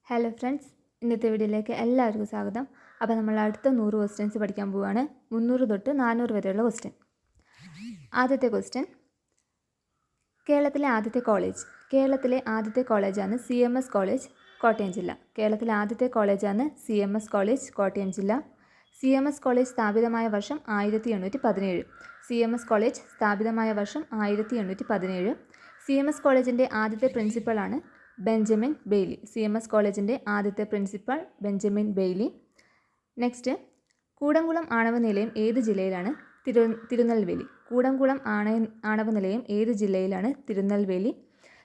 Hello friends, ഇന്നത്തെ വീഡിയോയിലേക്ക് എല്ലാവർക്കും സ്വാഗതം. അപ്പോൾ നമ്മൾ അടുത്ത 100 ക്വസ്റ്റ്യൻസ് പഠിക്കാൻ പോവുകയാണ്. 300 തൊട്ട് 400 വരെയുള്ള ക്വസ്റ്റ്യൻ. ആദ്യത്തെ ക്വസ്റ്റ്യൻ, കേരളത്തിലെ ആദ്യത്തെ കോളേജാണ് CMS കോളേജ്, കോട്ടയം ജില്ല. കേരളത്തിലെ ആദ്യത്തെ കോളേജാണ് CMS കോളേജ്, കോട്ടയം ജില്ല. CMS കോളേജ് സ്ഥാപിതമായ വർഷം 1817. CMS കോളേജ് സ്ഥാപിതമായ വർഷം 1817. CMS കോളേജിൻ്റെ ആദ്യത്തെ പ്രിൻസിപ്പളാണ് ബെഞ്ചമിൻ ബെയ്ലി. CMS കോളേജിൻ്റെ ആദ്യത്തെ principal Benjamin Bailey. Next, Kudankulam ആണവ നിലയം ഏത് ജില്ലയിലാണ്? തിരുനെൽവേലി. കൂടംകുളം ആണവ നിലയം ഏത് ജില്ലയിലാണ്? തിരുനെൽവേലി.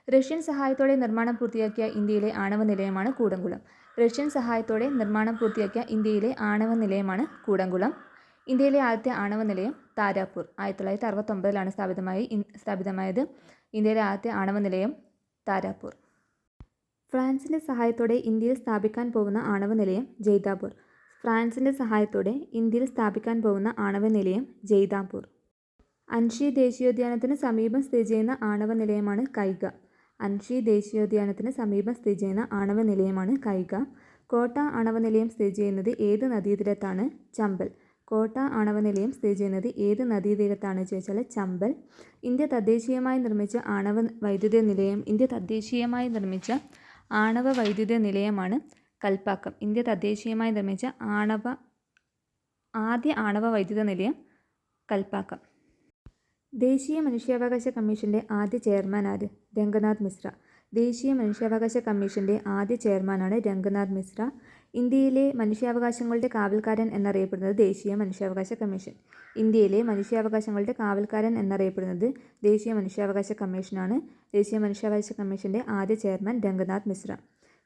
റഷ്യൻ സഹായത്തോടെ നിർമ്മാണം പൂർത്തിയാക്കിയ ഇന്ത്യയിലെ ആണവ നിലയമാണ് കൂടംകുളം. റഷ്യൻ സഹായത്തോടെ നിർമ്മാണം പൂർത്തിയാക്കിയ ഇന്ത്യയിലെ ആണവ നിലയമാണ് കൂടംകുളം. ഇന്ത്യയിലെ ആദ്യത്തെ ആണവ നിലയം താരാപൂർ. 1969 സ്ഥാപിതമായത് ഇന്ത്യയിലെ ആദ്യത്തെ ആണവ നിലയം താരാപൂർ. ഫ്രാൻസിൻ്റെ സഹായത്തോടെ ഇന്ത്യയിൽ സ്ഥാപിക്കാൻ പോകുന്ന ആണവ നിലയം ജയ്താപൂർ. ഫ്രാൻസിൻ്റെ സഹായത്തോടെ ഇന്ത്യയിൽ സ്ഥാപിക്കാൻ പോകുന്ന ആണവ നിലയം ജയ്താപൂർ. അൻഷി ദേശീയോദ്യാനത്തിന് സമീപം സ്ഥിതി ചെയ്യുന്ന ആണവ നിലയമാണ് കൈഗ. അൻഷി ദേശീയോദ്യാനത്തിന് സമീപം സ്ഥിതി ചെയ്യുന്ന ആണവ നിലയമാണ് കൈഗ. കോട്ട ആണവ നിലയം സ്ഥിതി ചെയ്യുന്നത് ഏത് നദീതീരത്താണ്? ചമ്പൽ. കോട്ട ആണവ നിലയം സ്ഥിതി ചെയ്യുന്നത് ഏത് നദീതീരത്താണ് ചോദിച്ചാൽ ചമ്പൽ. ഇന്ത്യ തദ്ദേശീയമായി നിർമ്മിച്ച ആണവ വൈദ്യുത നിലയമാണ് കൽപ്പാക്കം. ഇന്ത്യ തദ്ദേശീയമായി നിർമ്മിച്ച ആദ്യ ആണവ വൈദ്യുത നിലയം കൽപ്പാക്കം. ദേശീയ മനുഷ്യാവകാശ കമ്മീഷൻ്റെ ആദ്യ ചെയർമാൻ ആര്? രംഗനാഥ് മിശ്ര. ദേശീയ മനുഷ്യാവകാശ കമ്മീഷൻ്റെ ആദ്യ ചെയർമാനാണ് രംഗനാഥ് മിശ്ര. ഇന്ത്യയിലെ മനുഷ്യാവകാശങ്ങളുടെ കാവൽക്കാരൻ എന്നറിയപ്പെടുന്നത് ദേശീയ മനുഷ്യാവകാശ കമ്മീഷൻ. ഇന്ത്യയിലെ മനുഷ്യാവകാശങ്ങളുടെ കാവൽക്കാരൻ എന്നറിയപ്പെടുന്നത് ദേശീയ മനുഷ്യാവകാശ കമ്മീഷനാണ്. ദേശീയ മനുഷ്യാവകാശ കമ്മീഷൻ്റെ ആദ്യ ചെയർമാൻ രംഗനാഥ് മിശ്ര.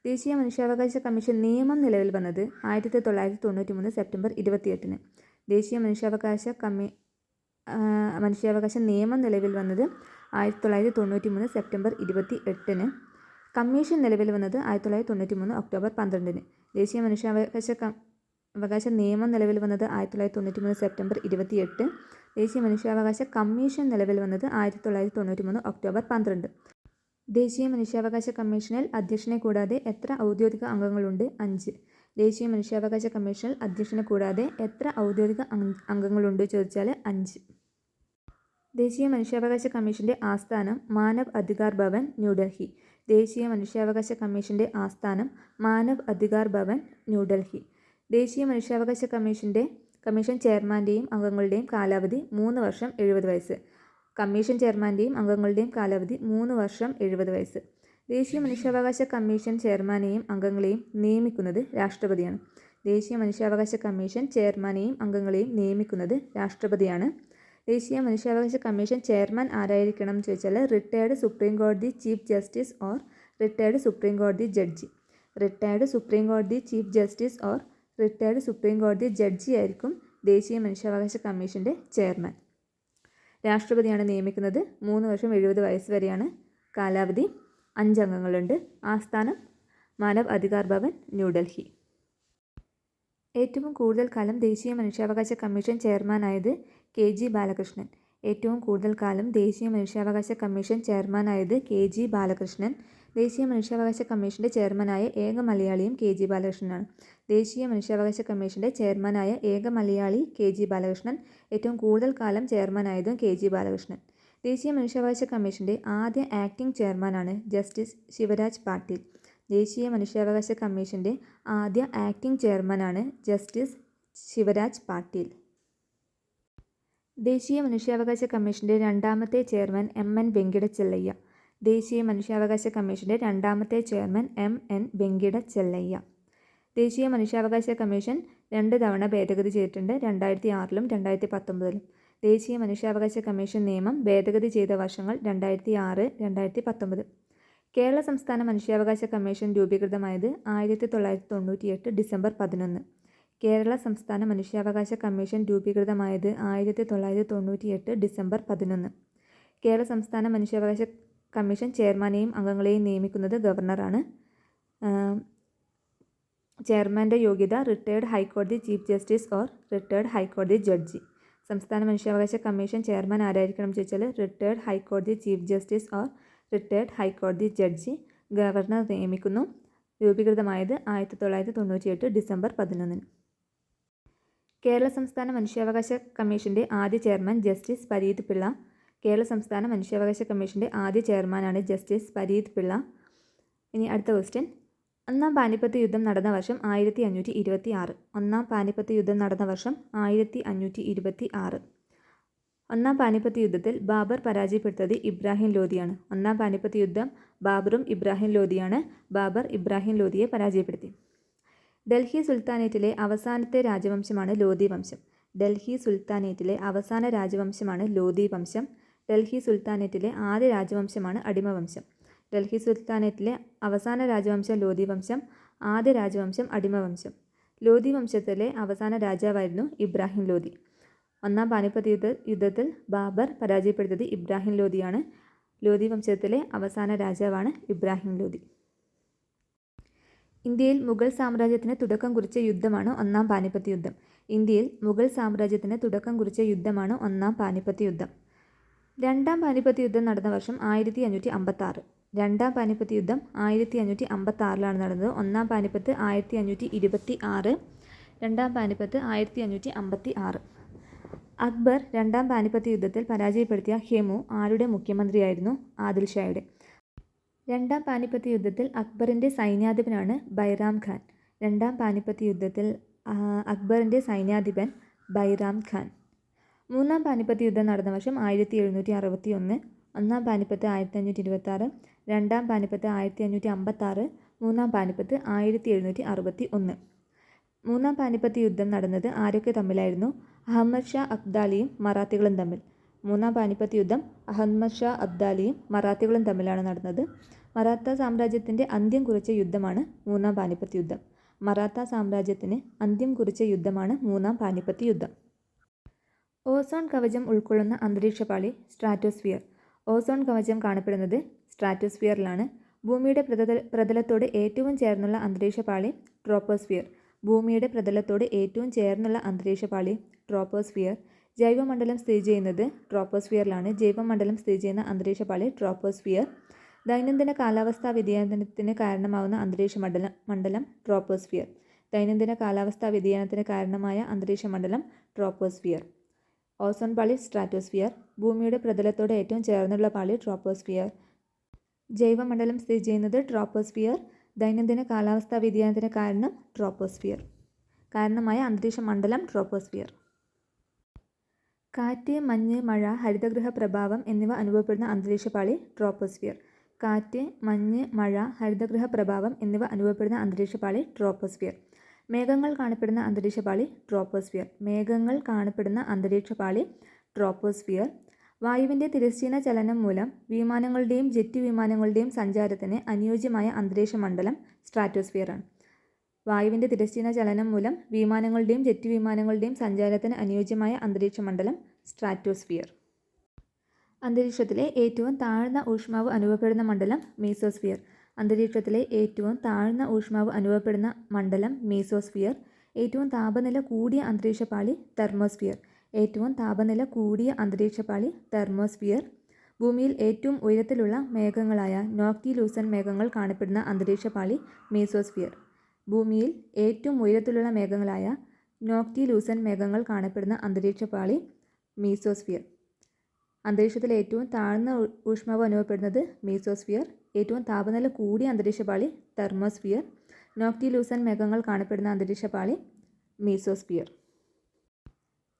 ദേശീയ മനുഷ്യാവകാശ കമ്മീഷൻ നിയമം നിലവിൽ വന്നത് 1993 സെപ്റ്റംബർ 28. ദേശീയ മനുഷ്യാവകാശ നിയമം നിലവിൽ വന്നത് 1993 സെപ്റ്റംബർ 28. കമ്മീഷൻ നിലവിൽ വന്നത് 1993 ഒക്ടോബർ 12. ദേശീയ മനുഷ്യാവകാശ നിയമം നിലവിൽ വന്നത് 1993 സെപ്റ്റംബർ 28. ദേശീയ മനുഷ്യാവകാശ കമ്മീഷൻ നിലവിൽ വന്നത് 1993 ഒക്ടോബർ 12. ദേശീയ മനുഷ്യാവകാശ കമ്മീഷനിൽ അധ്യക്ഷനെ കൂടാതെ എത്ര ഔദ്യോഗിക അംഗങ്ങളുണ്ട്? 5. ദേശീയ മനുഷ്യാവകാശ കമ്മീഷനിൽ അധ്യക്ഷനെ കൂടാതെ എത്ര ഔദ്യോഗിക അംഗങ്ങളുണ്ട് ചോദിച്ചാൽ 5. ദേശീയ മനുഷ്യാവകാശ കമ്മീഷൻ്റെ ആസ്ഥാനം മാനവ് അധികാർ ഭവൻ, ന്യൂഡൽഹി. ദേശീയ മനുഷ്യാവകാശ കമ്മീഷൻ്റെ ആസ്ഥാനം മാനവ് അധികാർ ഭവൻ, ന്യൂഡൽഹി. ദേശീയ മനുഷ്യാവകാശ കമ്മീഷൻ ചെയർമാൻ്റെയും അംഗങ്ങളുടെയും കാലാവധി 3 വർഷം 70 വയസ്സ്. കമ്മീഷൻ ചെയർമാൻ്റെയും അംഗങ്ങളുടെയും കാലാവധി 3 വർഷം 70 വയസ്സ്. ദേശീയ മനുഷ്യാവകാശ കമ്മീഷൻ ചെയർമാനെയും അംഗങ്ങളെയും നിയമിക്കുന്നത് രാഷ്ട്രപതിയാണ്. ദേശീയ മനുഷ്യാവകാശ കമ്മീഷൻ ചെയർമാനെയും അംഗങ്ങളെയും നിയമിക്കുന്നത് രാഷ്ട്രപതിയാണ്. ദേശീയ മനുഷ്യാവകാശ കമ്മീഷൻ ചെയർമാൻ ആരായിരിക്കണം എന്ന് ചോദിച്ചാൽ റിട്ടയർഡ് സുപ്രീം കോടതി chief justice or retired supreme കോടതി ജഡ്ജി. റിട്ടയർഡ് സുപ്രീം കോടതി chief justice or retired supreme കോടതി ജഡ്ജി ആയിരിക്കും ദേശീയ മനുഷ്യാവകാശ കമ്മീഷൻ്റെ ചെയർമാൻ. രാഷ്ട്രപതിയാണ് നിയമിക്കുന്നത്. 3 വർഷം 70 വയസ്സ് വരെയാണ് കാലാവധി. 5 അംഗങ്ങളുണ്ട്. ആസ്ഥാനം മാനവ് അധികാർ ഭവൻ, ന്യൂഡൽഹി. ഏറ്റവും കൂടുതൽ കാലം ദേശീയ മനുഷ്യാവകാശ കമ്മീഷൻ ചെയർമാനായത് KG ബാലകൃഷ്ണൻ. ഏറ്റവും കൂടുതൽ കാലം ദേശീയ മനുഷ്യാവകാശ കമ്മീഷൻ ചെയർമാനായത് KG ബാലകൃഷ്ണൻ. ദേശീയ മനുഷ്യാവകാശ കമ്മീഷൻ്റെ ചെയർമാനായ ഏക മലയാളിയും KG ബാലകൃഷ്ണനാണ്. ദേശീയ മനുഷ്യാവകാശ കമ്മീഷൻ്റെ ചെയർമാനായ ഏക മലയാളി KG ബാലകൃഷ്ണൻ. ഏറ്റവും കൂടുതൽ കാലം ചെയർമാനായതും KG ബാലകൃഷ്ണൻ. ദേശീയ മനുഷ്യാവകാശ കമ്മീഷൻ്റെ ആദ്യ ആക്ടിംഗ് ചെയർമാനാണ് ജസ്റ്റിസ് ശിവരാജ് പാട്ടീൽ. ദേശീയ മനുഷ്യാവകാശ കമ്മീഷൻ്റെ ആദ്യ ആക്ടിംഗ് ചെയർമാനാണ് ജസ്റ്റിസ് ശിവരാജ് പാട്ടീൽ. ദേശീയ മനുഷ്യാവകാശ കമ്മീഷൻ്റെ രണ്ടാമത്തെ ചെയർമാൻ MN വെങ്കിട ചെല്ലയ്യ. ദേശീയ മനുഷ്യാവകാശ കമ്മീഷൻ്റെ രണ്ടാമത്തെ ചെയർമാൻ MN വെങ്കിട ചെല്ലയ്യ. ദേശീയ മനുഷ്യാവകാശ കമ്മീഷൻ 2 തവണ ഭേദഗതി ചെയ്തിട്ടുണ്ട്, 2006ലും 2019ലും. ദേശീയ മനുഷ്യാവകാശ കമ്മീഷൻ നിയമം ഭേദഗതി ചെയ്ത വർഷങ്ങൾ 2006, 2019. കേരള സംസ്ഥാന മനുഷ്യാവകാശ കമ്മീഷൻ രൂപീകൃതമായത് 1998 ഡിസംബർ 11. കേരള സംസ്ഥാന മനുഷ്യാവകാശ കമ്മീഷൻ രൂപീകൃതമായത് 1998 ഡിസംബർ 11. കേരള സംസ്ഥാന മനുഷ്യാവകാശ കമ്മീഷൻ ചെയർമാനെയും അംഗങ്ങളെയും നിയമിക്കുന്നത് ഗവർണറാണ്. ചെയർമാൻ്റെ യോഗ്യത റിട്ടയർഡ് ഹൈക്കോടതി ചീഫ് ജസ്റ്റിസ് ഓർ റിട്ടയർഡ് ഹൈക്കോടതി ജഡ്ജി. സംസ്ഥാന മനുഷ്യാവകാശ കമ്മീഷൻ ചെയർമാൻ ആരായിരിക്കണം ചോദിച്ചാൽ റിട്ടയർഡ് ഹൈക്കോടതി ചീഫ് ജസ്റ്റിസ് ഓർ റിട്ടയർഡ് ഹൈക്കോടതി ജഡ്ജി. ഗവർണർ നിയമിക്കുന്നു. രൂപീകൃതമായത് 1998 ഡിസംബർ 11. കേരള സംസ്ഥാന മനുഷ്യാവകാശ കമ്മീഷൻ്റെ ആദ്യ ചെയർമാൻ ജസ്റ്റിസ് പരീത് പിള്ള. കേരള സംസ്ഥാന മനുഷ്യാവകാശ കമ്മീഷൻ്റെ ആദ്യ ചെയർമാനാണ് ജസ്റ്റിസ് പരീത് പിള്ള. ഇനി അടുത്ത ക്വസ്റ്റ്യൻ. ഒന്നാം പാനിപ്പത്ത് യുദ്ധം നടന്ന വർഷം 1526. ഒന്നാം പാനിപ്പത്ത് യുദ്ധം നടന്ന വർഷം 1526. ഒന്നാം പാനിപ്പത്ത് യുദ്ധത്തിൽ ബാബർ പരാജയപ്പെടുത്തിയത് ഇബ്രാഹിം ലോധിയാണ്. ഒന്നാം പാനിപ്പത്ത് യുദ്ധം ബാബറും ഇബ്രാഹിം ലോധിയാണ്. ബാബർ ഇബ്രാഹിം ലോധിയെ പരാജയപ്പെടുത്തി. ഡൽഹി സുൽത്താനേറ്റിലെ അവസാനത്തെ രാജവംശമാണ് ലോധി വംശം. ഡൽഹി സുൽത്താനേറ്റിലെ അവസാന രാജവംശമാണ് ലോധി വംശം. ഡൽഹി സുൽത്താനേറ്റിലെ ആദ്യ രാജവംശമാണ് അടിമവംശം. ഡൽഹി സുൽത്താനേറ്റിലെ അവസാന രാജവംശം ലോധി വംശം, ആദ്യ രാജവംശം അടിമവംശം. ലോധി വംശത്തിലെ അവസാന രാജാവായിരുന്നു ഇബ്രാഹിം ലോധി. ഒന്നാം പാനിപ്പത്ത് യുദ്ധത്തിൽ ബാബർ പരാജയപ്പെടുത്തിയത് ഇബ്രാഹിം ലോധിയാണ്. ലോധി വംശത്തിലെ അവസാന രാജാവാണ് ഇബ്രാഹിം ലോധി. ഇന്ത്യയിൽ മുഗൾ സാമ്രാജ്യത്തിന് തുടക്കം കുറിച്ച യുദ്ധമാണ് ഒന്നാം പാനിപ്പത്ത് യുദ്ധം. ഇന്ത്യയിൽ മുഗൾ സാമ്രാജ്യത്തിന് തുടക്കം കുറിച്ച യുദ്ധമാണ് ഒന്നാം പാനിപ്പത്ത് യുദ്ധം. രണ്ടാം പാനിപ്പത്ത് യുദ്ധം നടന്ന വർഷം 1556. രണ്ടാം പാനിപ്പത്ത് യുദ്ധം 1556 നടന്നത്. ഒന്നാം പാനിപ്പത്ത് 1526, രണ്ടാം പാനിപ്പത്ത് 1556. അക്ബർ രണ്ടാം പാനിപ്പത്ത് യുദ്ധത്തിൽ പരാജയപ്പെടുത്തിയ ഹെമു ആരുടെ മുഖ്യമന്ത്രിയായിരുന്നു? ആദിൽ ഷായുടെ. രണ്ടാം പാനിപ്പത്ത് യുദ്ധത്തിൽ അക്ബറിൻ്റെ സൈന്യാധിപനാണ് ബൈറാം ഖാൻ. രണ്ടാം പാനിപ്പത്ത് യുദ്ധത്തിൽ അക്ബറിൻ്റെ സൈന്യാധിപൻ ബൈറാം ഖാൻ. മൂന്നാം പാനിപ്പത്ത് യുദ്ധം നടന്ന വർഷം 1761. ഒന്നാം പാനിപ്പത്ത് 1526, രണ്ടാം പാനിപ്പത്ത് 1556, മൂന്നാം പാനിപ്പത്ത് 1761. മൂന്നാം പാനിപ്പത്ത് യുദ്ധം നടന്നത് ആരൊക്കെ തമ്മിലായിരുന്നു? അഹമ്മദ് ഷാ അബ്ദാലിയും മറാത്തികളും തമ്മിൽ. മൂന്നാം പാനിപ്പത്ത് യുദ്ധം അഹമ്മദ് ഷാ അബ്ദാലിയും മറാത്തികളും തമ്മിലാണ് നടന്നത്. മറാത്ത സാമ്രാജ്യത്തിൻ്റെ അന്ത്യം കുറിച്ച യുദ്ധമാണ് മൂന്നാം പാനിപ്പത്ത് യുദ്ധം. മറാത്ത സാമ്രാജ്യത്തിന് അന്ത്യം കുറിച്ച യുദ്ധമാണ് മൂന്നാം പാനിപ്പത്ത് യുദ്ധം. ഓസോൺ കവചം ഉൾക്കൊള്ളുന്ന അന്തരീക്ഷപാളി സ്ട്രാറ്റോസ്ഫിയർ. ഓസോൺ കവചം കാണപ്പെടുന്നത് സ്ട്രാറ്റോസ്ഫിയറിലാണ്. ഭൂമിയുടെ പ്രതലത്തോട് ഏറ്റവും ചേർന്നുള്ള അന്തരീക്ഷപാളി ട്രോപ്പോസ്ഫിയർ. ഭൂമിയുടെ പ്രതലത്തോട് ഏറ്റവും ചേർന്നുള്ള അന്തരീക്ഷപാളി ട്രോപ്പോസ്ഫിയർ. ജൈവമണ്ഡലം സ്ഥിതി ചെയ്യുന്നത് ട്രോപ്പോസ്ഫിയറിലാണ്. ജൈവമണ്ഡലം സ്ഥിതി ചെയ്യുന്ന അന്തരീക്ഷപാളി ട്രോപ്പോസ്ഫിയർ. ദൈനംദിന കാലാവസ്ഥാ വ്യതിയാനത്തിന് കാരണമാകുന്ന അന്തരീക്ഷ മണ്ഡലം ട്രോപ്പോസ്ഫിയർ. ദൈനംദിന കാലാവസ്ഥാ വ്യതിയാനത്തിന് കാരണമായ അന്തരീക്ഷ മണ്ഡലം ട്രോപ്പോസ്ഫിയർ. ഓസോൺ പാളി സ്ട്രാറ്റോസ്ഫിയർ. ഭൂമിയുടെ പ്രതലത്തോട് ഏറ്റവും ചേർന്നുള്ള പാളി ട്രോപ്പോസ്ഫിയർ. ജൈവമണ്ഡലം സ്ഥിതി ചെയ്യുന്നത് ട്രോപ്പോസ്ഫിയർ. ദൈനംദിന കാലാവസ്ഥാ വ്യതിയാനത്തിന് കാരണമായ അന്തരീക്ഷ മണ്ഡലം ട്രോപ്പോസ്ഫിയർ. കാറ്റ്, മഞ്ഞ്, മഴ, ഹരിതഗൃഹ പ്രഭാവം എന്നിവ അനുഭവപ്പെടുന്ന അന്തരീക്ഷപാളി ട്രോപ്പോസ്ഫിയർ. കാറ്റ്, മഞ്ഞ്, മഴ, ഹരിതഗൃഹ പ്രഭാവം എന്നിവ അനുഭവപ്പെടുന്ന അന്തരീക്ഷപാളി ട്രോപ്പോസ്ഫിയർ. മേഘങ്ങൾ കാണപ്പെടുന്ന അന്തരീക്ഷപാളി ട്രോപ്പോസ്ഫിയർ. മേഘങ്ങൾ കാണപ്പെടുന്ന അന്തരീക്ഷപാളി ട്രോപ്പോസ്ഫിയർ. വായുവിൻ്റെ തിരശ്ചീന ചലനം മൂലം വിമാനങ്ങളുടെയും ജെറ്റ് വിമാനങ്ങളുടെയും സഞ്ചാരത്തിന് അനുയോജ്യമായ അന്തരീക്ഷ മണ്ഡലം സ്ട്രാറ്റോസ്ഫിയറാണ്. വായുവിൻ്റെ തിരശ്ചീന ചലനം മൂലം വിമാനങ്ങളുടെയും ജെറ്റ് വിമാനങ്ങളുടെയും സഞ്ചാരത്തിന് അനുയോജ്യമായ അന്തരീക്ഷ മണ്ഡലം സ്ട്രാറ്റോസ്ഫിയർ. അന്തരീക്ഷത്തിലെ ഏറ്റവും താഴ്ന്ന ഊഷ്മാവ് അനുഭവപ്പെടുന്ന മണ്ഡലം മീസോസ്ഫിയർ. അന്തരീക്ഷത്തിലെ ഏറ്റവും താഴ്ന്ന ഊഷ്മാവ് അനുഭവപ്പെടുന്ന മണ്ഡലം മീസോസ്ഫിയർ. ഏറ്റവും താപനില കൂടിയ അന്തരീക്ഷപാളി തെർമോസ്ഫിയർ. ഏറ്റവും താപനില കൂടിയ അന്തരീക്ഷപാളി തെർമോസ്ഫിയർ. ഭൂമിയിൽ ഏറ്റവും ഉയരത്തിലുള്ള മേഘങ്ങളായ നോക്ടിലൂസൻ മേഘങ്ങൾ കാണപ്പെടുന്ന അന്തരീക്ഷപാളി മീസോസ്ഫിയർ. ഭൂമിയിൽ ഏറ്റവും ഉയരത്തിലുള്ള മേഘങ്ങളായ നോക്ടിലൂസൻ മേഘങ്ങൾ കാണപ്പെടുന്ന അന്തരീക്ഷപാളി മീസോസ്ഫിയർ. അന്തരീക്ഷത്തിൽ ഏറ്റവും താഴ്ന്ന ഊഷ്മാവ് അനുഭവപ്പെടുന്നത് മീസോസ്ഫിയർ. ഏറ്റവും താപനില കൂടിയ അന്തരീക്ഷപാളി തെർമോസ്ഫിയർ. നോക്ടിലൂസൻ മേഘങ്ങൾ കാണപ്പെടുന്ന അന്തരീക്ഷപാളി മീസോസ്ഫിയർ.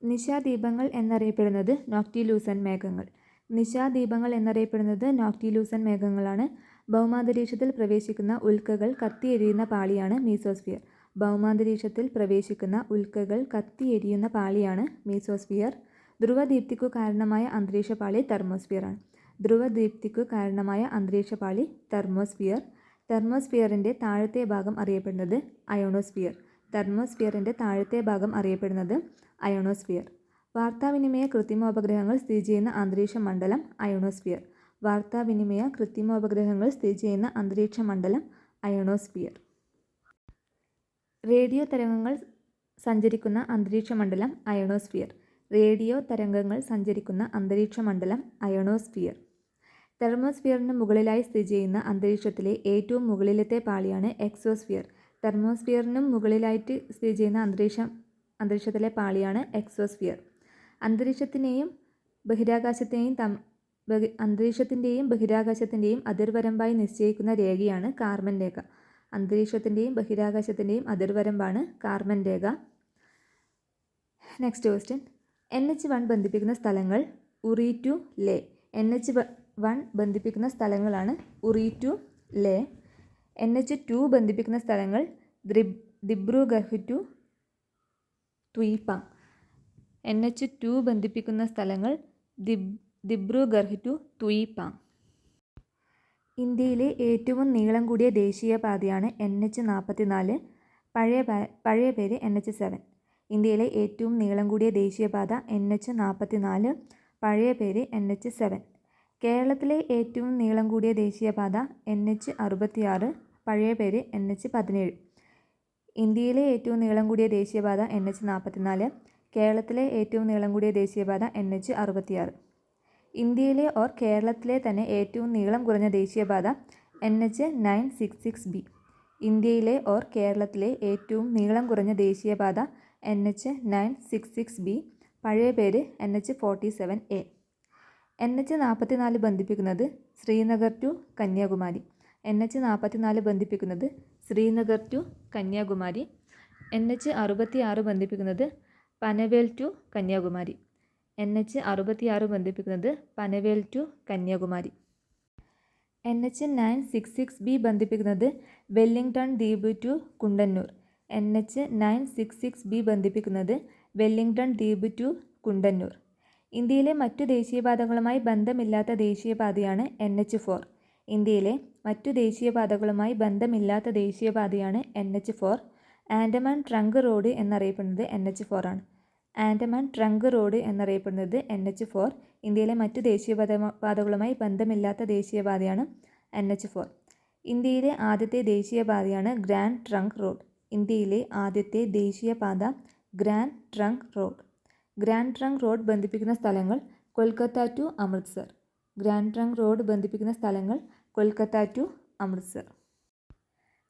നിശാദീപങ്ങൾ എന്നറിയപ്പെടുന്നത് നോക്ടിലൂസൻ മേഘങ്ങൾ. നിശാദീപങ്ങൾ എന്നറിയപ്പെടുന്നത് നോക്ടിലൂസൻ മേഘങ്ങളാണ്. ഭൗമാന്തരീക്ഷത്തിൽ പ്രവേശിക്കുന്ന ഉൽക്കകൾ കത്തിയെരിയുന്ന പാളിയാണ് മീസോസ്ഫിയർ. ഭൗമാന്തരീക്ഷത്തിൽ പ്രവേശിക്കുന്ന ഉൽക്കകൾ കത്തിയെരിയുന്ന പാളിയാണ് മീസോസ്ഫിയർ. ധ്രുവദീപ്തിക്കു കാരണമായ അന്തരീക്ഷപാളി തെർമോസ്ഫിയറാണ്. ധ്രുവദീപ്തിക്കു കാരണമായ അന്തരീക്ഷപാളി തെർമോസ്ഫിയർ. തെർമോസ്ഫിയറിൻ്റെ താഴത്തെ ഭാഗം അറിയപ്പെടുന്നത് അയോണോസ്ഫിയർ. തെർമോസ്ഫിയറിൻ്റെ താഴത്തെ ഭാഗം അറിയപ്പെടുന്നത് അയോണോസ്ഫിയർ. വാർത്താവിനിമയ കൃത്രിമോപഗ്രഹങ്ങൾ സ്ഥിതി ചെയ്യുന്ന അന്തരീക്ഷ മണ്ഡലം അയോണോസ്ഫിയർ. വാർത്താവിനിമയ കൃത്രിമോപഗ്രഹങ്ങൾ സ്ഥിതി ചെയ്യുന്ന അന്തരീക്ഷ മണ്ഡലം അയോണോസ്ഫിയർ. റേഡിയോ തരംഗങ്ങൾ സഞ്ചരിക്കുന്ന അന്തരീക്ഷ മണ്ഡലം അയോണോസ്ഫിയർ. റേഡിയോ തരംഗങ്ങൾ സഞ്ചരിക്കുന്ന അന്തരീക്ഷ മണ്ഡലം അയോണോസ്ഫിയർ. തെർമോസ്ഫിയറിന് മുകളിലായി സ്ഥിതി ചെയ്യുന്ന അന്തരീക്ഷത്തിലെ ഏറ്റവും മുകളിലത്തെ പാളിയാണ് എക്സോസ്ഫിയർ. തെർമോസ്ഫിയറിനും മുകളിലായിട്ട് സ്ഥിതി ചെയ്യുന്ന അന്തരീക്ഷത്തിലെ പാളിയാണ് എക്സോസ്ഫിയർ. അന്തരീക്ഷത്തിൻ്റെയും ബഹിരാകാശത്തിൻ്റെയും അതിർവരമ്പായി നിശ്ചയിക്കുന്ന രേഖയാണ് കാർമൻ രേഖ. അന്തരീക്ഷത്തിൻ്റെയും ബഹിരാകാശത്തിൻ്റെയും അതിർവരമ്പാണ് കാർമൻ രേഖ. Next question. NH1 ബന്ധിപ്പിക്കുന്ന സ്ഥലങ്ങൾ ഉറി ടു ലേ. NH1 ബന്ധിപ്പിക്കുന്ന സ്ഥലങ്ങളാണ് ഉറി ടു ലേ. NH2 ബന്ധിപ്പിക്കുന്ന സ്ഥലങ്ങൾ ദിബ്രുഗർഹ് ടു ത്വീപാങ്. NH2 ബന്ധിപ്പിക്കുന്ന സ്ഥലങ്ങൾ ദിബ്രുഗർഹ് ടു ത്വീപാങ്. ഇന്ത്യയിലെ ഏറ്റവും നീളം കൂടിയ ദേശീയപാതയാണ് NH44. പഴയ പേര് NH7. ഇന്ത്യയിലെ ഏറ്റവും നീളം കൂടിയ ദേശീയപാത NH44, പഴയ പേര് NH7. കേരളത്തിലെ ഏറ്റവും നീളം കൂടിയ ദേശീയപാത NH66, പഴയ പേര് NH17. ഇന്ത്യയിലെ ഏറ്റവും നീളം കൂടിയ ദേശീയപാത NH44, കേരളത്തിലെ ഏറ്റവും നീളം കൂടിയ ദേശീയപാത NH66. ഇന്ത്യയിലെ കേരളത്തിലെ തന്നെ ഏറ്റവും നീളം കുറഞ്ഞ ദേശീയപാത NH966B. ഇന്ത്യയിലെ കേരളത്തിലെ ഏറ്റവും നീളം കുറഞ്ഞ ദേശീയപാത NH966B, പഴയ പേര് NH47A. NH44 ബന്ധിപ്പിക്കുന്നത് ശ്രീനഗർ ടു കന്യാകുമാരി. NH44 ബന്ധിപ്പിക്കുന്നത് ശ്രീനഗർ ടു കന്യാകുമാരി. NH66 ബന്ധിപ്പിക്കുന്നത് പനവേൽ ടു കന്യാകുമാരി. NH66 ബന്ധിപ്പിക്കുന്നത് പനവേൽ ടു കന്യാകുമാരി. NH966B ബന്ധിപ്പിക്കുന്നത് വെല്ലിംഗ്ടൺ ദ്വീപ് ടു കുണ്ടന്നൂർ. NH966B ബന്ധിപ്പിക്കുന്നത് വെല്ലിംഗ്ടൺ ദ്വീപ് ടു കുണ്ടന്നൂർ. ഇന്ത്യയിലെ മറ്റു ദേശീയപാതകളുമായി ബന്ധമില്ലാത്ത ദേശീയപാതയാണ് NH4. ഇന്ത്യയിലെ മറ്റു ദേശീയപാതകളുമായി ബന്ധമില്ലാത്ത ദേശീയപാതയാണ് NH4. ആൻഡമാൻ ട്രങ്ക് റോഡ് എന്നറിയപ്പെടുന്നത് NH4 ആണ്. ആൻഡമാൻ ട്രങ്ക് റോഡ് എന്നറിയപ്പെടുന്നത് NH4. ഇന്ത്യയിലെ മറ്റു ദേശീയപാതകളുമായി ബന്ധമില്ലാത്ത ദേശീയപാതയാണ് NH4. ഇന്ത്യയിലെ ആദ്യത്തെ ദേശീയപാതയാണ് ഗ്രാൻഡ് ട്രങ്ക് റോഡ്. ഇന്ത്യയിലെ ആദ്യത്തെ ദേശീയപാത grand trunk road. Grand trunk road ബന്ധിപ്പിക്കുന്ന സ്ഥലങ്ങൾ Kolkata to Amritsar. Grand trunk road ബന്ധിപ്പിക്കുന്ന സ്ഥലങ്ങൾ Kolkata to Amritsar.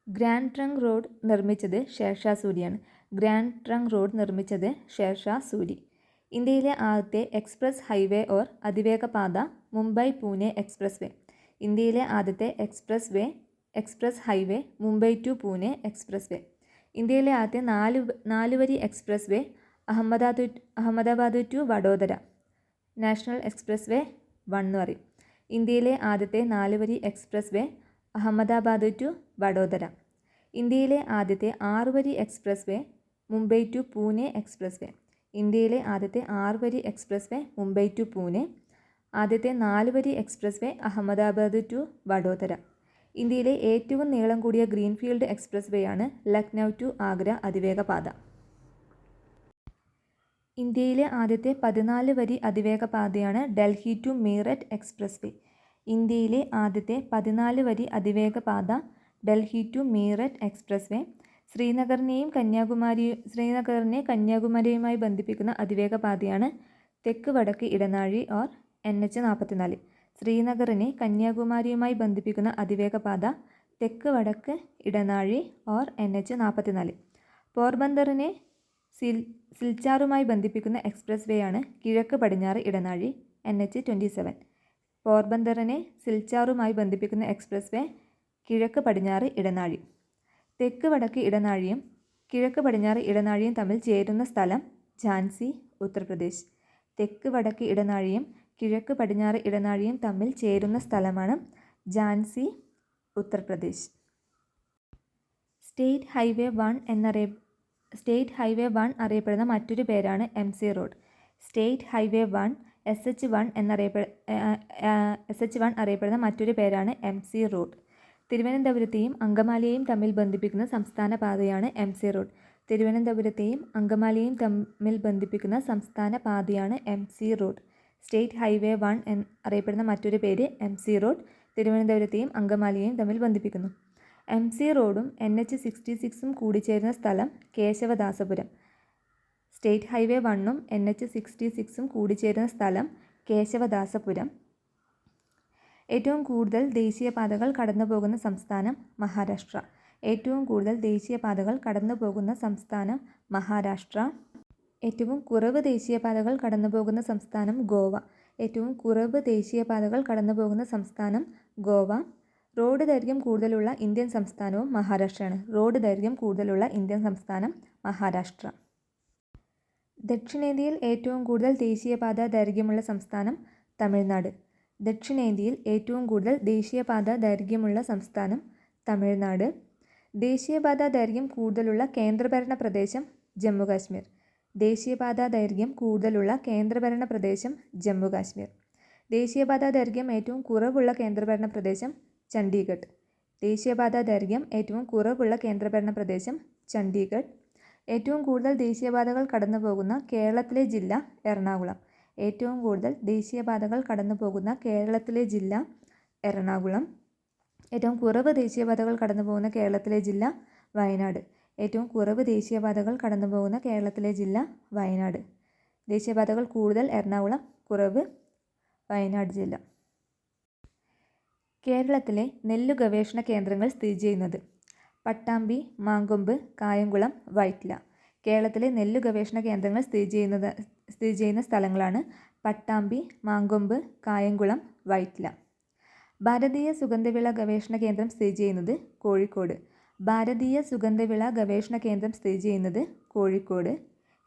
Grand trunk road നിർമ്മിച്ചത് ഷേർഷാ സൂരിയാണ്. ഗ്രാൻഡ് ട്രങ്ക് റോഡ് നിർമ്മിച്ചത് ഷേർഷാ സൂരി. ഇന്ത്യയിലെ ആദ്യത്തെ എക്സ്പ്രസ് ഹൈവേ അതിവേഗ പാത മുംബൈ പൂനെ എക്സ്പ്രസ് വേ. ഇന്ത്യയിലെ ആദ്യത്തെ express highway Mumbai to Pune expressway. ഇന്ത്യയിലെ ആദ്യത്തെ നാലുവരി expressway Ahmedabad to Vadodara. National expressway 1 എന്ന് പറയും. ഇന്ത്യയിലെ ആദ്യത്തെ 4 വരി expressway Ahmedabad to Vadodara. ഇന്ത്യയിലെ ആദ്യത്തെ 6 വരി expressway Mumbai to Pune expressway. ഇന്ത്യയിലെ ആദ്യത്തെ 6 വരി expressway Mumbai to Pune. ആദ്യത്തെ 4 വരി expressway Ahmedabad to Vadodara. ഇന്ത്യയിലെ ഏറ്റവും നീളം കൂടിയ ഗ്രീൻഫീൽഡ് എക്സ്പ്രസ് വേ ആണ് ലക്നൗ ടു ആഗ്ര അതിവേഗ പാത. ഇന്ത്യയിലെ ആദ്യത്തെ 14 വരി അതിവേഗ പാതയാണ് Delhi to Meerut expressway. ഇന്ത്യയിലെ ആദ്യത്തെ 14 വരി അതിവേഗ പാത Delhi to Meerut expressway. ശ്രീനഗറിനെ കന്യാകുമാരിയുമായി ബന്ധിപ്പിക്കുന്ന അതിവേഗ പാതയാണ് തെക്ക് വടക്ക് ഇടനാഴി NH44. ശ്രീനഗറിനെ കന്യാകുമാരിയുമായി ബന്ധിപ്പിക്കുന്ന അതിവേഗ പാത തെക്ക് വടക്ക് ഇടനാഴി NH44. പോർബന്തറിനെ സിൽച്ചാറുമായി ബന്ധിപ്പിക്കുന്ന എക്സ്പ്രസ് വേ ആണ് കിഴക്ക് പടിഞ്ഞാറ് ഇടനാഴി NH27. പോർബന്തറിനെ സിൽച്ചാറുമായി ബന്ധിപ്പിക്കുന്ന എക്സ്പ്രസ് വേ കിഴക്ക് പടിഞ്ഞാറ് ഇടനാഴി. തെക്ക് വടക്ക് ഇടനാഴിയും കിഴക്ക് പടിഞ്ഞാറ് ഇടനാഴിയും തമ്മിൽ ചേരുന്ന സ്ഥലം ഝാൻസി, ഉത്തർപ്രദേശ്. തെക്ക് വടക്ക് ഇടനാഴിയും കിഴക്ക് പടിഞ്ഞാറ് ഇടനാഴിയും തമ്മിൽ ചേരുന്ന സ്ഥലമാണ് ഝാൻസി, ഉത്തർപ്രദേശ്. സ്റ്റേറ്റ് ഹൈവേ 1 അറിയപ്പെടുന്ന മറ്റൊരു പേരാണ് MC road. State highway 1 SH1 അറിയപ്പെടുന്ന മറ്റൊരു പേരാണ് MC റോഡ്. തിരുവനന്തപുരത്തെയും അങ്കമാലിയെയും തമ്മിൽ ബന്ധിപ്പിക്കുന്ന സംസ്ഥാന പാതയാണ് MC റോഡ്. തിരുവനന്തപുരത്തെയും അങ്കമാലിയെയും തമ്മിൽ ബന്ധിപ്പിക്കുന്ന സംസ്ഥാന പാതയാണ് MC റോഡ്. സ്റ്റേറ്റ് ഹൈവേ 1 അറിയപ്പെടുന്ന മറ്റൊരു പേര് MC റോഡ്. തിരുവനന്തപുരത്തെയും അങ്കമാലിയെയും തമ്മിൽ ബന്ധിപ്പിക്കുന്നു. MC റോഡും NH66ഉം കൂടിച്ചേരുന്ന സ്ഥലം കേശവദാസപുരം. സ്റ്റേറ്റ് ഹൈവേ 1ഉം NH66ഉം കൂടിച്ചേരുന്ന സ്ഥലം കേശവദാസപുരം. ഏറ്റവും കൂടുതൽ ദേശീയപാതകൾ കടന്നുപോകുന്ന സംസ്ഥാനം മഹാരാഷ്ട്ര. ഏറ്റവും കൂടുതൽ ദേശീയപാതകൾ കടന്നുപോകുന്ന സംസ്ഥാനം മഹാരാഷ്ട്ര. ഏറ്റവും കുറവ് ദേശീയപാതകൾ കടന്നുപോകുന്ന സംസ്ഥാനം ഗോവ. ഏറ്റവും കുറവ് ദേശീയപാതകൾ കടന്നുപോകുന്ന സംസ്ഥാനം ഗോവ. റോഡ് ദൈർഘ്യം കൂടുതലുള്ള ഇന്ത്യൻ സംസ്ഥാനവും മഹാരാഷ്ട്രയാണ്. റോഡ് ദൈർഘ്യം കൂടുതലുള്ള ഇന്ത്യൻ സംസ്ഥാനം മഹാരാഷ്ട്ര. ദക്ഷിണേന്ത്യയിൽ ഏറ്റവും കൂടുതൽ ദേശീയപാത ദൈർഘ്യമുള്ള സംസ്ഥാനം തമിഴ്നാട്. ദക്ഷിണേന്ത്യയിൽ ഏറ്റവും കൂടുതൽ ദേശീയപാത ദൈർഘ്യമുള്ള സംസ്ഥാനം തമിഴ്നാട്. ദേശീയപാത ദൈർഘ്യം കൂടുതലുള്ള കേന്ദ്രഭരണ പ്രദേശം ജമ്മു കാശ്മീർ. ദേശീയപാത ദൈർഘ്യം കൂടുതലുള്ള കേന്ദ്രഭരണ പ്രദേശം ജമ്മു കാശ്മീർ. ദേശീയപാത ദൈർഘ്യം ഏറ്റവും കുറവുള്ള കേന്ദ്രഭരണ പ്രദേശം ചണ്ഡീഗഡ്. ദേശീയപാത ദൈർഘ്യം ഏറ്റവും കുറവുള്ള കേന്ദ്രഭരണ പ്രദേശം ചണ്ഡീഗഡ്. ഏറ്റവും കൂടുതൽ ദേശീയപാതകൾ കടന്നുപോകുന്ന കേരളത്തിലെ ജില്ല എറണാകുളം. ഏറ്റവും കൂടുതൽ ദേശീയപാതകൾ കടന്നുപോകുന്ന കേരളത്തിലെ ജില്ല എറണാകുളം. ഏറ്റവും കുറവ് ദേശീയപാതകൾ കടന്നുപോകുന്ന കേരളത്തിലെ ജില്ല വയനാട്. ഏറ്റവും കുറവ് ദേശീയപാതകൾ കടന്നുപോകുന്ന കേരളത്തിലെ ജില്ല വയനാട്. ദേശീയപാതകൾ കൂടുതൽ എറണാകുളം, കുറവ് വയനാട് ജില്ല. കേരളത്തിലെ നെല്ലു ഗവേഷണ കേന്ദ്രങ്ങൾ സ്ഥിതി ചെയ്യുന്നത് പട്ടാമ്പി, മാങ്കൊമ്പ്, കായംകുളം, വൈറ്റില. കേരളത്തിലെ നെല്ലു ഗവേഷണ കേന്ദ്രങ്ങൾ സ്ഥിതി ചെയ്യുന്ന സ്ഥലങ്ങളാണ് പട്ടാമ്പി, മാങ്കൊമ്പ്, കായംകുളം, വൈറ്റില. ഭാരതീയ സുഗന്ധവിള ഗവേഷണ കേന്ദ്രം സ്ഥിതി ചെയ്യുന്നത് കോഴിക്കോട്. ഭാരതീയ സുഗന്ധവിള ഗവേഷണ കേന്ദ്രം സ്ഥിതി ചെയ്യുന്നത് കോഴിക്കോട്.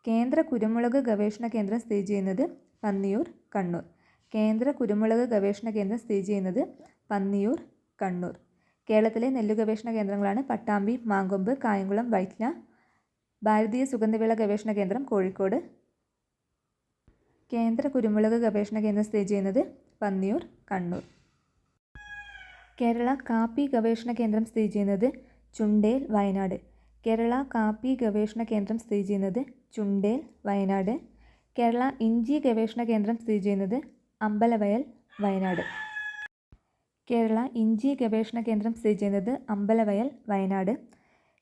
കേന്ദ്ര കുരുമുളക് ഗവേഷണ കേന്ദ്രം സ്ഥിതി ചെയ്യുന്നത് പന്നിയൂർ, കണ്ണൂർ. കേന്ദ്ര കുരുമുളക് ഗവേഷണ കേന്ദ്രം സ്ഥിതി ചെയ്യുന്നത് പന്നിയൂർ, കണ്ണൂർ. കേരളത്തിലെ നെല്ലു ഗവേഷണ കേന്ദ്രങ്ങളാണ് പട്ടാമ്പി, മാങ്കൊമ്പ്, കായംകുളം, വൈറ്റില. ഭാരതീയ സുഗന്ധവിള ഗവേഷണ കേന്ദ്രം കോഴിക്കോട്. കേന്ദ്ര കുരുമുളക് ഗവേഷണ കേന്ദ്രം സ്ഥിതി ചെയ്യുന്നത് പന്നിയൂർ, കണ്ണൂർ. കേരള കാപ്പി ഗവേഷണ കേന്ദ്രം സ്ഥിതി ചെയ്യുന്നത് ചുണ്ടേൽ, വയനാട്. കേരള കാപ്പി ഗവേഷണ കേന്ദ്രം സ്ഥിതി ചെയ്യുന്നത് ചുണ്ടേൽ, വയനാട്. കേരള ഇഞ്ചി ഗവേഷണ കേന്ദ്രം സ്ഥിതി ചെയ്യുന്നത് അമ്പലവയൽ, വയനാട്. കേരള ഇഞ്ചി ഗവേഷണ കേന്ദ്രം സ്ഥിതി ചെയ്യുന്നത് അമ്പലവയൽ, വയനാട്.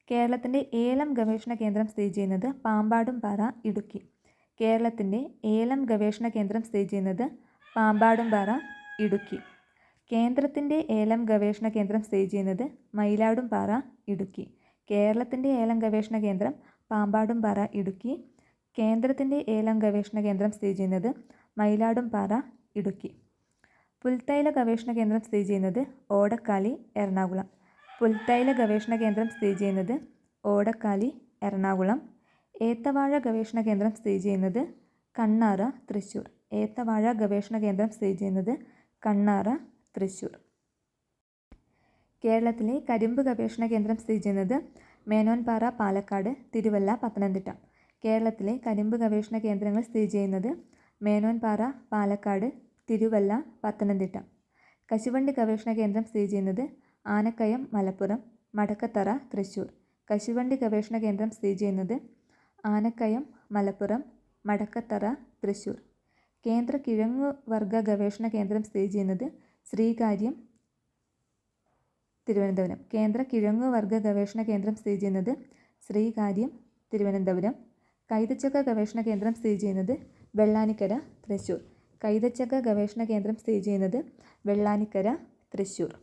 കേരളത്തിൻ്റെ ഏലം ഗവേഷണ കേന്ദ്രം സ്ഥിതി ചെയ്യുന്നത് പാമ്പാടുംപാറ, ഇടുക്കി. കേരളത്തിൻ്റെ ഏലം ഗവേഷണ കേന്ദ്രം സ്ഥിതി ചെയ്യുന്നത് പാമ്പാടുംപാറ, ഇടുക്കി. കേന്ദ്രത്തിൻ്റെ ഏലം ഗവേഷണ കേന്ദ്രം സ്ഥിതി ചെയ്യുന്നത് മയിലാടുംപാറ, ഇടുക്കി. കേരളത്തിൻ്റെ ഏലം ഗവേഷണ കേന്ദ്രം പാമ്പാടുംപാറ, ഇടുക്കി. കേന്ദ്രത്തിൻ്റെ ഏലം ഗവേഷണ കേന്ദ്രം സ്ഥിതി ചെയ്യുന്നത് മയിലാടുംപാറ, ഇടുക്കി. പുൽത്തൈല ഗവേഷണ കേന്ദ്രം സ്ഥിതി ചെയ്യുന്നത് ഓടക്കാലി, എറണാകുളം. പുൽത്തൈല ഗവേഷണ കേന്ദ്രം സ്ഥിതി ചെയ്യുന്നത് ഓടക്കാലി, എറണാകുളം. ഏത്തവാഴ ഗവേഷണ കേന്ദ്രം സ്ഥിതി ചെയ്യുന്നത് കണ്ണാറ, തൃശ്ശൂർ. ഏത്തവാഴ ഗവേഷണ കേന്ദ്രം സ്ഥിതി ചെയ്യുന്നത് കണ്ണാറ, തൃശ്ശൂർ. കേരളത്തിലെ കരിമ്പ് ഗവേഷണ കേന്ദ്രം സ്ഥിതി ചെയ്യുന്നത് മേനോൻപാറ, പാലക്കാട്, തിരുവല്ല, പത്തനംതിട്ട. കേരളത്തിലെ കരിമ്പ് ഗവേഷണ കേന്ദ്രങ്ങൾ സ്ഥിതി ചെയ്യുന്നത് മേനോൻപാറ, പാലക്കാട്, തിരുവല്ല, പത്തനംതിട്ട. കശുവണ്ടി ഗവേഷണ കേന്ദ്രം സ്ഥിതി ചെയ്യുന്നത് ആനക്കയം, മലപ്പുറം, മടക്കത്തറ, തൃശ്ശൂർ. കശുവണ്ടി ഗവേഷണ കേന്ദ്രം സ്ഥിതി ചെയ്യുന്നത് ആനക്കയം, മലപ്പുറം, മടക്കത്തറ, തൃശ്ശൂർ. കേന്ദ്ര കിഴങ്ങുവർഗ ഗവേഷണ കേന്ദ്രം സ്ഥിതി ചെയ്യുന്നത് ശ്രീകാര്യം, തിരുവനന്തപുരം. കേന്ദ്ര കിഴങ്ങുവർഗ ഗവേഷണ കേന്ദ്രം സ്ഥിതി ചെയ്യുന്നത് ശ്രീകാര്യം, തിരുവനന്തപുരം. കൈതച്ചക്ക ഗവേഷണ കേന്ദ്രം സ്ഥിതി ചെയ്യുന്നത് വെള്ളാനിക്കര, തൃശ്ശൂർ. കൈതച്ചക്ക ഗവേഷണ കേന്ദ്രം സ്ഥിതി ചെയ്യുന്നത് വെള്ളാനിക്കര, തൃശ്ശൂർ.